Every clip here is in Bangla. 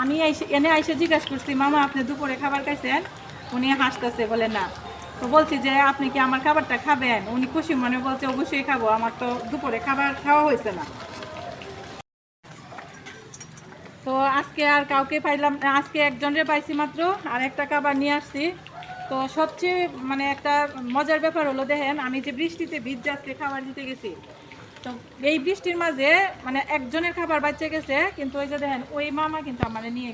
আমি এনে আইসে জিজ্ঞাসা করছি, মামা আপনি দুপুরে খাবার খাইছেন? উনি হাসতেছে, বলে না। তো বলছি যে আপনি কি আমার খাবারটা খাবেন? উনি খুশি মনে বলছে অবশ্যই খাবো, আমার তো দুপুরে খাবার খাওয়া হয়েছে না। তো আজকে আর কাউকে পাইলাম না, আজকে একজনের পাইছি মাত্র, আর একটা খাবার নিয়ে আসছি। তো সবচেয়ে মানে একটা মজার ব্যাপার হলো, দেখেন আমি যে বৃষ্টিতে ভিজে আজকে খাবার দিতে গেছি, তো এই বৃষ্টির মাঝে মানে একজনের খাবার বাচ্চা গেছে, কিন্তু ওই যে দেখেন ওই মামা কিন্তু আমার নিয়ে,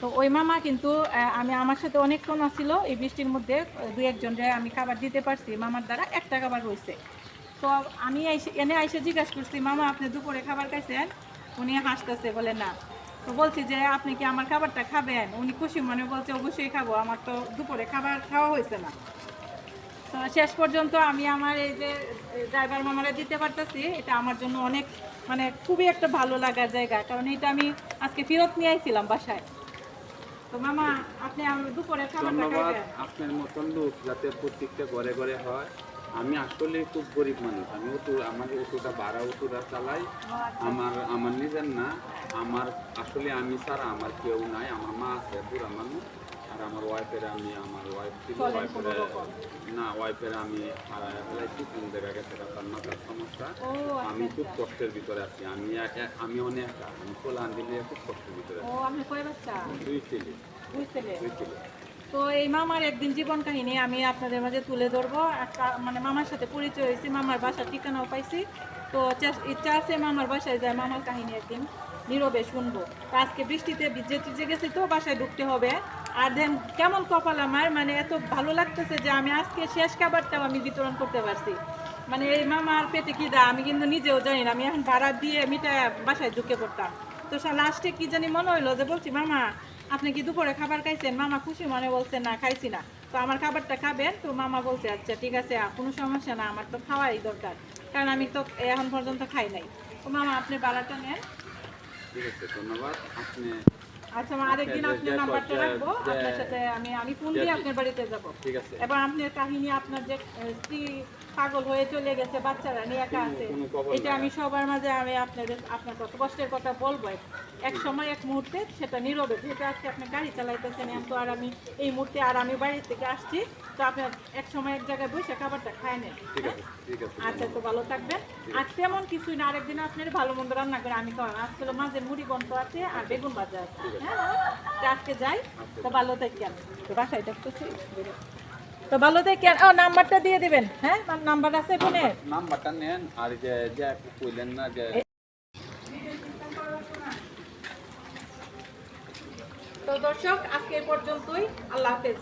তো ওই মামা কিন্তু আমি আমার সাথে অনেকক্ষণ আসছিল এই বৃষ্টির মধ্যে, দুই একজনরে আমি খাবার দিতে পারছি, মামার দ্বারা একটা খাবার হয়েছে। তো আমি এনে আইসে জিজ্ঞাসা করছি, মামা আপনি দুপুরে খাবার খাইছেন? উনি হাসতেছে, বলে না। তো বলছি যে আপনি কি আমার খাবারটা খাবেন? উনি খুশি মনে বলছে অবশ্যই খাবো, আমার তো দুপুরে খাবার খাওয়া হয়েছে না। তো শেষ পর্যন্ত আমি আমার এই যে ড্রাইভার মামারা দিতে পারতেছি, এটা আমার জন্য অনেক মানে খুবই একটা ভালো লাগার জায়গা, কারণ এটা আমি আজকে ফেরত নিয়ে আইছিলাম বাসায়। তো মামা আপনি দুপুরে খাবারটা ধন্যবাদ। খাইবেন? আপনার মতন লোক যাতে প্রত্যেকটা ঘরে ঘরে হয়। আমি আসলে খুব গরিব মানুষ, আমি আমার অটোটা ভাড়া অটোটা চালাই। আমার নিজের না, আমার আসলে আমি ছাড়া আমার কেউ নাই। আমার মা আছে, বুড়া মানুষ। আর আমার ওয়াইফের আমার ওয়াইফ ছিল, ওয়াইফের আমি হারায় ফেলাইছি, কোন জায়গায় গেছে তার মাথার সমস্যা। আমি খুব কষ্টের ভিতরে আছি, আমি অনেক আমি কোলান দিলে খুব কষ্টের ভিতরে আছি। আপনি কয় বাচ্চা? দুই ছেলে। দুই ছেলে। দুই ছেলে। তো এই মামার একদিন জীবন কাহিনী আমি আপনাদের মাঝে তুলে ধরবো। একটা মানে মামার সাথে পরিচয় হয়েছি, মামার বাসার ঠিকানাও পাইছি। তো ইচ্ছা আছে মামার বাসায় যায় মামার কাহিনী একদিন নীরবে শুনবো। তো আজকে বৃষ্টিতে ভিজে টিজে গেছি, তো বাসায় ঢুকতে হবে। আর দেন কেমন কপাল আমার, মানে এত ভালো লাগতেছে যে আমি আজকে শেষ খাবারটাও আমি বিতরণ করতে পারছি। মানে এই মামার পেটে কি দা আমি কিন্তু নিজেও জানি না, আমি এখন ভাড়া দিয়ে মিটায় বাসায় ঢুকে পড়তাম। তো লাস্টে কি জানি মনে হইলো যে বলছি, মামা আপনি কি দুপুরে খাবার খাইছেন? মামা খুশি মনে বলছে না খাইছি না, তো আমার খাবারটা খাবেন? তো মামা বলছে আচ্ছা ঠিক আছে, কোনো সমস্যা না, আমার তো খাওয়াই দরকার, কারণ আমি তো এখন পর্যন্ত খাই নাই। তো মামা আপনি ভাড়াটা নেন। ঠিক আছে, ধন্যবাদ। আপনি আচ্ছা আরেকদিন আপনার নাম্বারটা রাখবো, আপনার সাথে আমি আমি ফোন দিয়ে আপনার বাড়িতে যাব। ঠিক আছে। এবার আপনার কাহিনী, আপনার যে স্ত্রী পাগল হয়ে চলে গেছে, বাচ্চারা নিয়ে একা আছে, এটা আমি সবার মাঝে আমি আপনার কত কষ্টের কথা বলবো। এক সময় এক মুহূর্তে সেটা নীরবে, যেটা আজকে আপনি গাড়ি চালাইতেছেন, তো আর আমি এই মুহূর্তে আর আমি বাড়ি থেকে আসছি, তো আপনার এক সময় এক জায়গায় বসে খাবারটা খায় নেন। আচ্ছা, তো ভালো থাকবেন। আর তেমন কিছুই না, আরেকদিন আপনার ভালো মন্দ রান্না করে আমি খাওয়ান। আজকে মাঝে মুড়ি বন্ধ আছে আর বেগুন ভাজা আছে। হ্যাঁ, আজকে যাই। তো ভালো থাকেন। তো বাসায় দেখতেছি, তো ভালো থাকেন। ও নাম্বারটা দিয়ে দিবেন। হ্যাঁ, নাম্বার আছে ফোনে, নাম্বারটা নেন। আর যে যে কইলেন না যে, তো দর্শক আজকে পর্যন্তই। আল্লাহ হাফেজ।